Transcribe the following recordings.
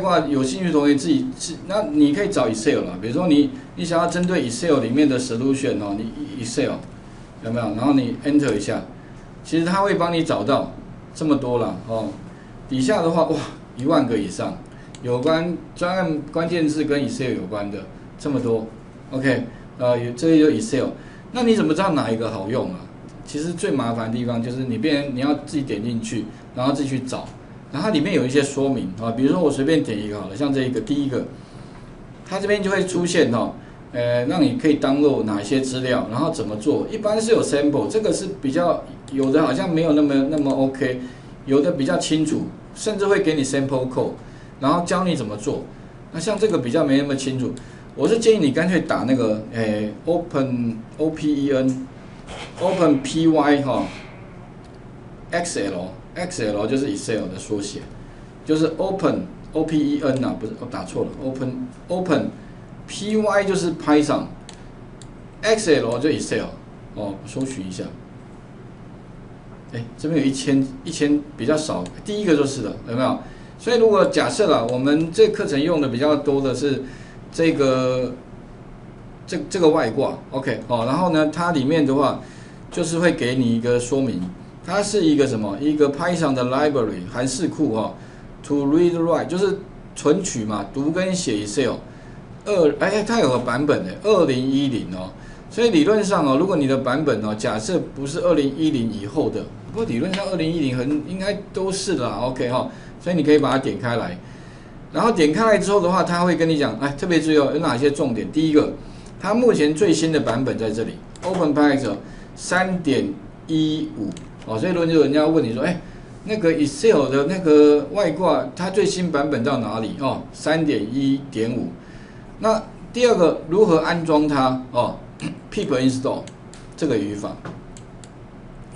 掛有興趣的同學自己那你可以找 Excel 啦，比如說你想要針對 Excel 裡面的 solution 哦，你 Excel 有沒有？然後你 Enter 一下，其實它會幫你找到這麼多了哦。底下的話哇，10000個以上有關專案關鍵字跟 Excel 有關的這麼多 ，OK， 這裡有 Excel， 那你怎麼知道哪一個好用啊？其實最麻煩的地方就是你要自己點進去，然後自己去找，然後它裡面有一些說明啊，比如說我隨便點一個好了，像這一個第一個，它這邊就會出現哦，讓你可以 download 哪些資料，然後怎麼做，一般是有 sample， 这個是比較有的好像沒有那麼 OK， 有的比較清楚，甚至會給你 sample code， 然後教你怎麼做。那像這個比較沒那麼清楚，我是建議你乾脆打那個open py 哈 XL 就是 Excel 的縮寫，就是 open 啊，不是我打錯了 open py 就是 Python XL 就 Excel 哦，搜尋一下，這邊有1000比較少，第一個就是了，有沒有？所以如果假設啦，我們這課程用的比較多的是這個外掛 ，OK 哦，然後呢，它裡面的話就是會給你一個說明，它是一個什麼？一個 Python 的 library 函式庫哈 ，to read write 就是存取嘛，讀跟寫 Excel。它有個版本的2010哦，所以理論上哦，如果你的版本哦，假設不是2010以後的，不過理論上2010應該都是啦 ，OK 哈，所以你可以把它點開來，然後點開來之後的話，它會跟你講，特別注意哦，有哪些重點？第一個，它目前最新的版本在這裡 ，OpenPython 3.15哦，所以如果人家問你說，那個 Excel 的那個外掛，它最新版本到哪裡？哦，3.1.5。那第二個，如何安裝它？哦 ，pip install 這個語法，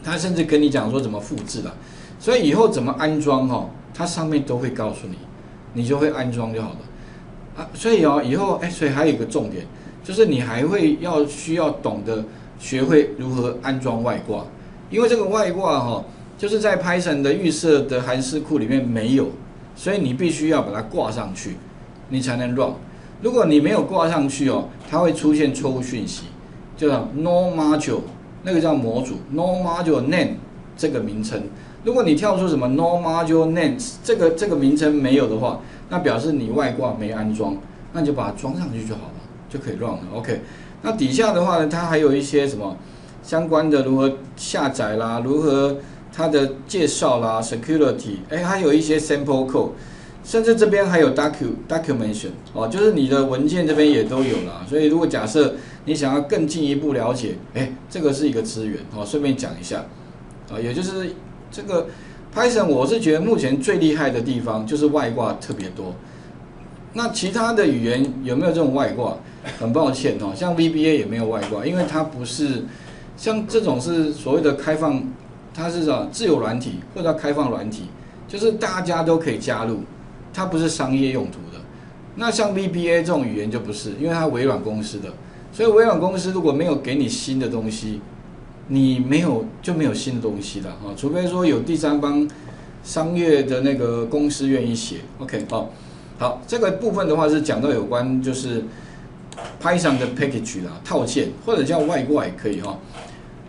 它甚至跟你講說怎麼複製的，所以以後怎麼安裝哦，它上面都會告訴你，你就會安裝就好了。所以哦，以後所以還有一個重點，就是你還會需要懂得學會如何安裝外掛，因為這個外掛哈，就是在 Python 的預設的函式庫裡面沒有，所以你必須要把它掛上去，你才能 run。如果你沒有掛上去哦，它會出現錯誤訊息，就叫 no module， 那個叫模組 no module name 這個名稱。如果你跳出什麼 no module name 這個名稱沒有的話，那表示你外掛沒安裝，那你就把它裝上去就好了，就可以 run 了。OK， 那底下的話呢，它還有一些什麼相關的如何下載啦，如何它的介紹啦 ，security， 還有一些 sample code。甚至這邊還有 documentation 哦，就是你的文件這邊也都有啦。所以如果假設你想要更進一步了解，這個是一個資源哦，順便講一下啊，也就是這個 Python 我是覺得目前最厲害的地方就是外掛特別多。那其他的語言有沒有這種外掛？很抱歉哦，像 VBA 也沒有外掛，因為它不是像這種是所謂的開放，它是自由軟體或者叫開放軟體，就是大家都可以加入。它不是商業用途的，那像 VBA 這種語言就不是，因為它微軟公司的，所以微軟公司如果沒有給你新的東西，你就沒有新的東西了啊，除非說有第三方商業的那個公司願意寫 ，OK 好，這個部分的話是講到有關就是 Python 的 package 啦，套件或者叫外掛也可以哈。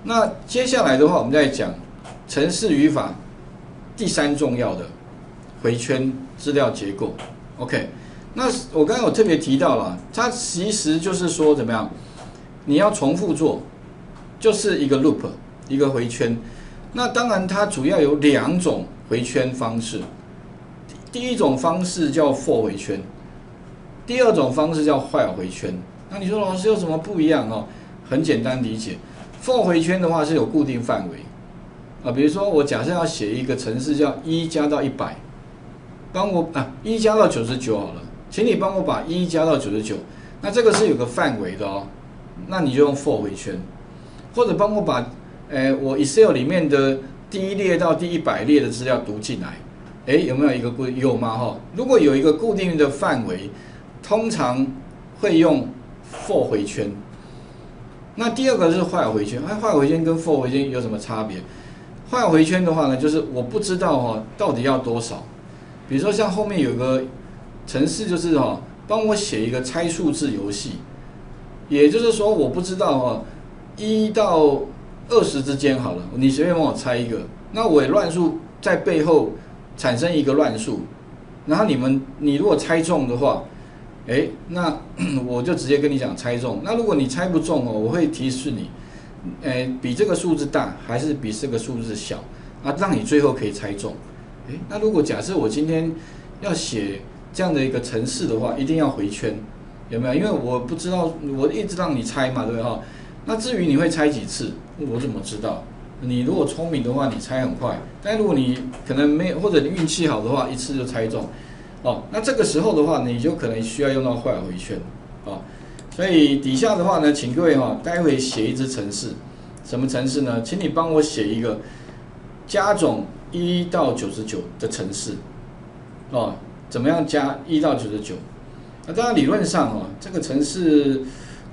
那接下來的話，我們再講程式語法第3重要的回圈資料結構 ，OK， 那我剛剛有特別提到了，它其實就是說怎麼樣，你要重複做，就是一個 loop， 一個回圈。那當然它主要有2種回圈方式，第一種方式叫 for 回圈，第二種方式叫 while 回圈。那你說老師有什麼不一樣哦？很簡單理解 ，for 回圈的話是有固定範圍比如說我假設要寫一個程式叫1加到100。幫我1加到99好了，請你幫我把1加到99，那這個是有個範圍的哦，那你就用 for 回圈，或者幫我把我 Excel 裡面的第1列到第100列的資料讀進來，有沒有一個固定？有嗎？如果有一個固定的範圍，通常會用 for 回圈。那第二個是 while 回圈，while 回圈跟 for 回圈有什麼差別？while 回圈的話呢，就是我不知道到底要多少。比如說像後面有個程式就是幫我寫一個猜數字遊戲，也就是說我不知道1到20之間好了，你隨便幫我猜一個，那我亂數在背後產生一個亂數，然後你如果猜中的話，那我就直接跟你講猜中。那如果你猜不中我會提示你，比這個數字大還是比這個數字小啊，讓你最後可以猜中。那如果假設我今天要寫這樣的一個程式的話，一定要回圈，有沒有？因為我不知道，我一直讓你猜嘛，對不對？那至於你會猜幾次，我怎麼知道？你如果聰明的話，你猜很快；但如果你可能沒有，或者你運氣好的話，一次就猜中。那這個時候的話，你就可能需要用到壞回圈。所以底下的話呢，請各位待會寫一支程式，什麼程式呢？請你幫我寫一個加總1到99的程式。怎麼樣加1到99？那當然理論上這個程式，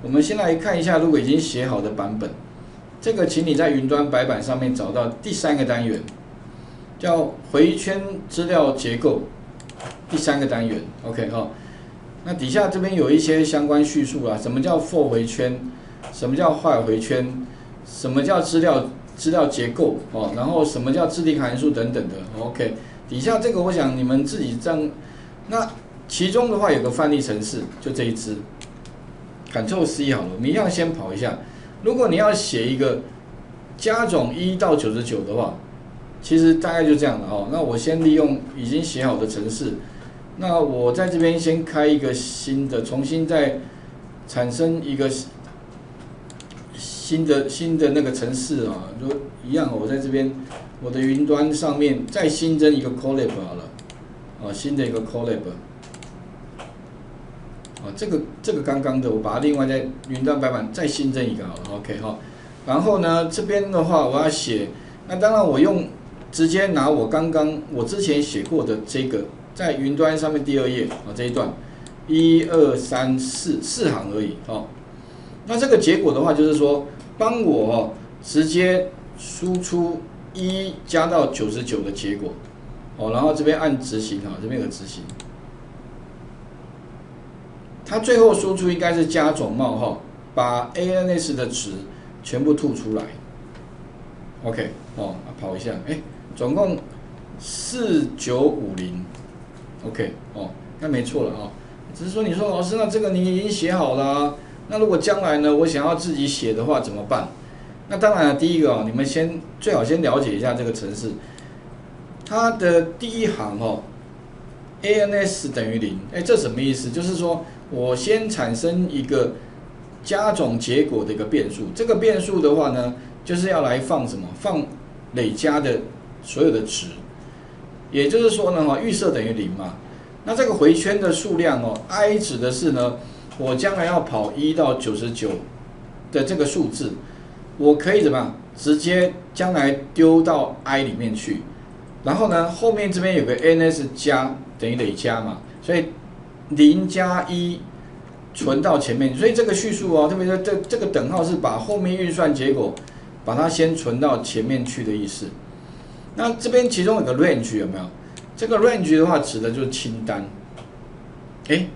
我們先來看一下，如果已經寫好的版本，這個請你在雲端白板上面找到第3個單元，叫回圈資料結構，第3個單元 ，OK 那底下這邊有一些相關敘述什麼叫 for 回圈，什麼叫while回圈，什麼叫資料結構然後什麼叫自定函數等等的 ，OK。底下這個我想你們自己這樣，那其中的話有個範例程式，就這一支 ，Ctrl C 好了，我們一樣先跑一下。如果你要寫一個加總1到99的話，其實大概就這樣了那我先利用已經寫好的程式，那我在這邊先開一個新的，重新再產生一個新的那個程式就一樣我在這邊我的雲端上面再新增一個 collab 好了新的一個 collab 這個剛剛的我把它另外在雲端白板再新增一個好了 OK 然後呢這邊的話我要寫，那當然我直接拿我之前寫過的這個在雲端上面第2頁這一段1、2、3、4行而已那這個結果的話就是說幫我直接輸出1加到99的結果然後這邊按執行這邊有執行，它最後輸出應該是加總冒號，把 ANS 的值全部吐出來 ，OK 跑一下，總共4950 ，OK 那沒錯了只是說你說老師，那這個你已經寫好了那如果將來呢，我想要自己寫的話怎麼辦？那當然了，第一個你們最好先了解一下這個程式，它的第一行ANS 等於0，這什麼意思？就是說我先產生一個加總結果的一個變數，這個變數的話呢，就是要來放什麼？放累加的所有的值，也就是說呢，預設等於0嘛。那這個回圈的數量i 指的是呢，我將來要跑1到99的這個數字，我可以怎麼樣？直接將來丟到 i 裡面去，然後呢，後面這邊有個 ns 加等於累加嘛，所以0加1存到前面，所以這個敘述特別是這個等號是把後面運算結果把它先存到前面去的意思。那這邊其中有個 range 有沒有？這個 range 的話指的就是清單。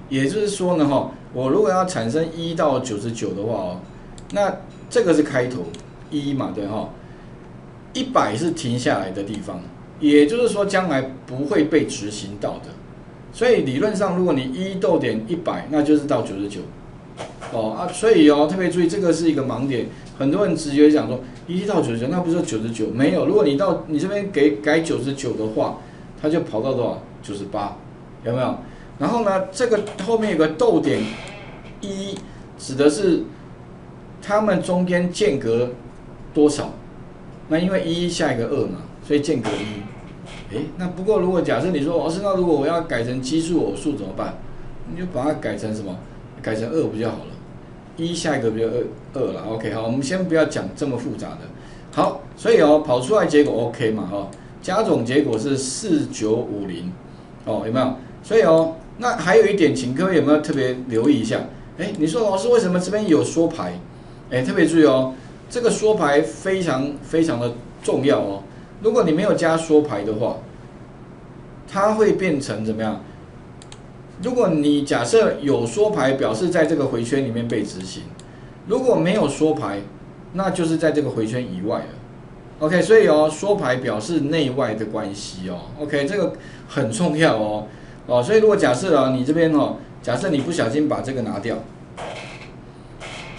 也就是說呢我如果要產生1到99的話那這個是開頭1嘛，對100是停下來的地方，也就是說將來不會被執行到的。所以理論上，如果你1.100，那就是到99。所以特別注意，這個是一個盲點。很多人直覺講說1到99，那不是99？沒有，如果你這邊改99的話，它就跑到多少？98，有沒有？然後呢，這個後面有個逗點1，指的是它們中間間隔多少？那因為1下一個2嘛，所以間隔1。那不過如果假設你說老師，那如果我要改成奇數偶數怎麼辦？你就把它改成什麼？改成2不就好了？1下一個不就2了 ？OK， 好，我們先不要講這麼複雜的。好，所以跑出來結果 OK 嘛？加總結果是4950，有沒有？所以那還有一點，請各位有沒有特別留意一下？你說老師為什麼這邊有縮排？特別注意這個縮排非常非常的重要如果你沒有加縮排的話，它會變成怎麼樣？如果你假設有縮排，表示在這個回圈裡面被執行；如果沒有縮排，那就是在這個回圈以外了。OK， 所以縮排表示內外的關係哦。OK， 這個很重要哦。所以如果假設你這邊假設你不小心把這個拿掉，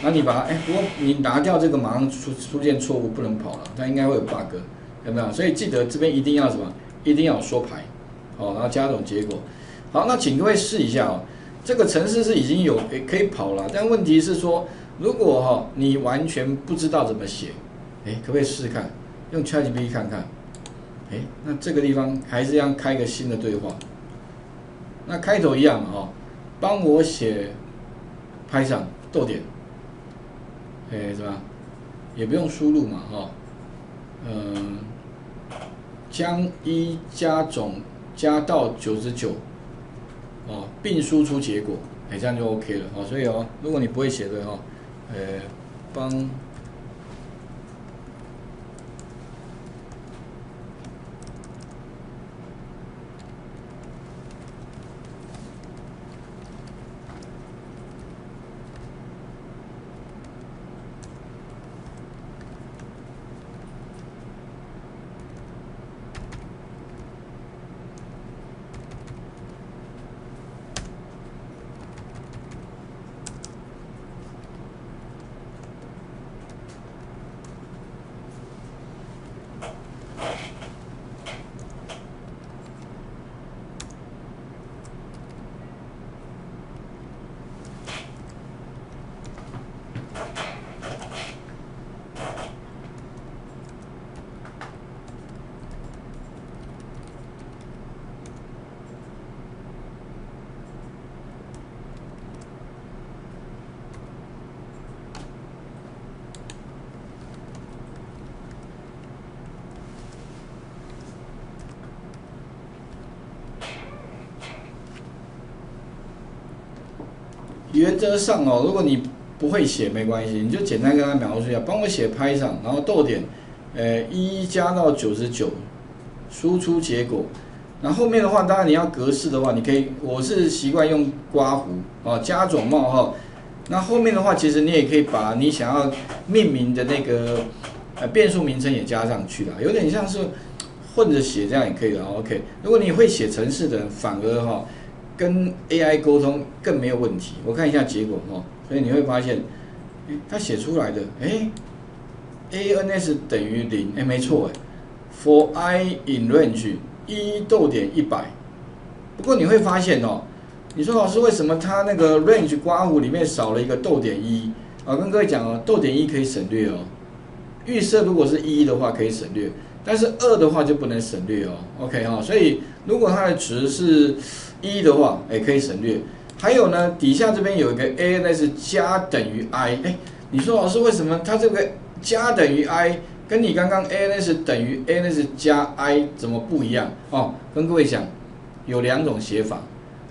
那你把它不過你拿掉這個馬上出現錯誤，不能跑了，它應該會有 bug， 有沒有？所以記得這邊一定要什麼？一定要有縮排，然後加總結果。好，那請各位試一下這個程式是已經有可以跑了，但問題是說，如果你完全不知道怎麼寫，可不可以試試看？用 ChatGPT 看看，那這個地方還是要開一個新的對話。那開頭一樣幫我寫Python逗點，怎麼樣？也不用輸入嘛，將一加總加到99，並輸出結果，這樣就 OK 了所以如果你不會寫的幫原則上如果你不会寫沒關係，你就簡單跟他描述一下，幫我寫Python，然後逗點，1加到99，輸出結果。那後面的話，當然你要格式的話，你可以，我是習慣用括弧加總冒號。那後面的話，其實你也可以把你想要命名的那個變數名稱也加上去啦，有點像是混着寫這樣也可以的 OK， 如果你會寫程式的人，反而跟 AI 溝通更沒有問題。我看一下結果所以你會發現，他寫出來的ANS 等於0，沒錯，for I in range 1逗點100。不過你會發現你說老師為什麼他那個 range 括弧裡面少了一個逗點1？跟各位講逗點1可以省略預設如果是1的話可以省略，但是2的話就不能省略OK 所以如果它的值是1的話，可以省略。還有呢，底下這邊有一個 ANS 加等於 I， 你說老師為什麼它這個加等於 I 跟你剛剛 ANS 等於 ANS 加 I 怎麼不一樣跟各位講，有兩種寫法。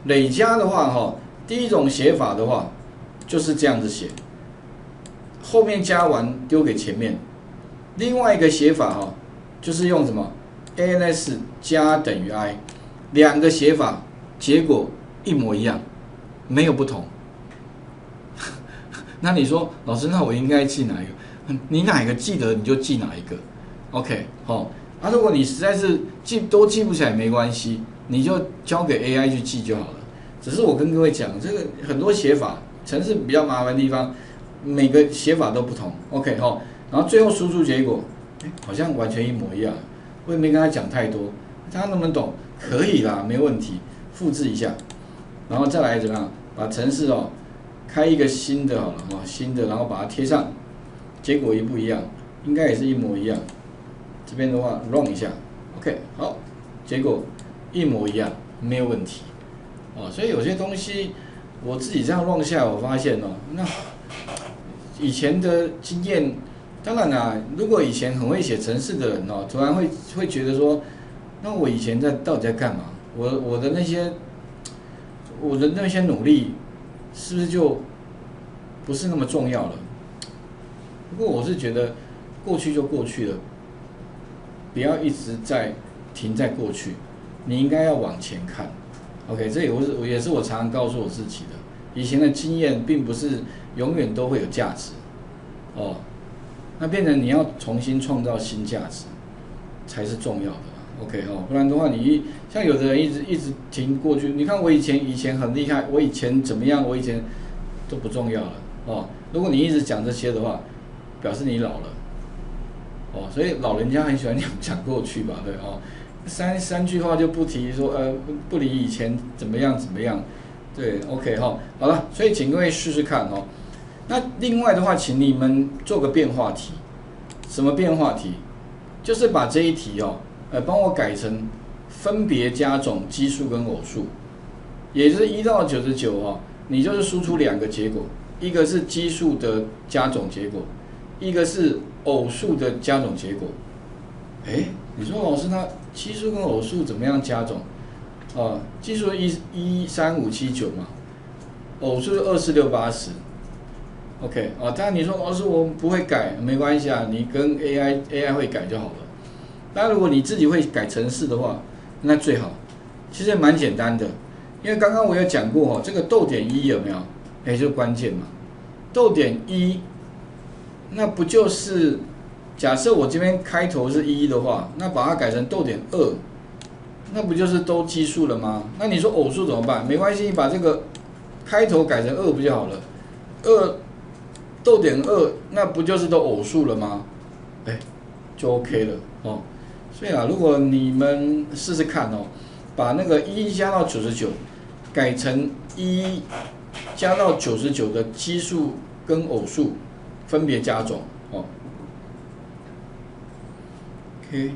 累加的話第一種寫法的話就是這樣子寫，後面加完丟給前面。另外一個寫法就是用什麼 ANS 加等於 I， 兩個寫法結果一模一樣，沒有不同。那你說老師，那我應該記哪一個？你哪一個記得你就記哪一個 ，OK 如果你實在是都記不起来沒關係，你就交給 AI 去記就好了。只是我跟各位講，這個很多寫法程式比較麻煩的地方，每個寫法都不同 ，OK 然後最後輸出結果，好像完全一模一樣。我也沒跟他講太多，他能不能懂？可以啦，沒問題。複製一下，然後再來怎麼樣？把程式開一個新的好了新的，然後把它貼上，結果一不一樣？應該也是一模一樣。這邊的話 run 一下 ，OK 好，結果一模一樣，沒有問題。所以有些東西我自己這樣 run 下來，我發現那以前的經驗，當然啦，如果以前很會寫程式的人突然會覺得說，那我以前到底在幹嘛？我的那些努力是不是就不是那麼重要了？不過我是觉得過去就過去了，不要一直停在过去，你應該要往前看。OK， 這也是我常常告訴我自己的，以前的經驗並不是永遠都會有價值，哦，那變成你要重新創造新價值才是重要的。OK 哦，不然的話像有的人一直停過去，你看我以前很厲害，我以前怎麼樣，我以前都不重要了哦。如果你一直講這些的話，表示你老了哦，所以老人家很喜歡講過去吧，對哦，三句話就不提說不離以前怎麼樣，對 OK 哈，好了，所以請各位試試看哦。那另外的話，請你們做個變化題，什麼變化題？就是把這一題哦。幫我改成分別加總奇數跟偶數，也就是1到99哦，你就是輸出2個結果，一個是奇數的加總結果，一個是偶數的加總結果。你說老師，那奇數跟偶數怎麼樣加總？奇數1、3、5、7、9嘛，偶數2、4、6、8、10。OK 當然你說老師我不會改，沒關係啊，你跟 AI 會改就好了。那如果你自己會改程式的話，那最好。其實也蠻簡單的，因為剛剛我有講過這個逗點1有沒有？就是關鍵嘛。逗點1，那不就是假設我這邊開頭是1的話，那把它改成逗點2，那不就是都奇數了嗎？那你說偶數怎麼辦？沒關係，你把這個開頭改成2不就好了？2逗點2，那不就是都偶數了嗎？就 OK 了哦。所以如果你們試試看哦，把那個1加到99改成1加到99的奇數跟偶數分別加總哦。OK。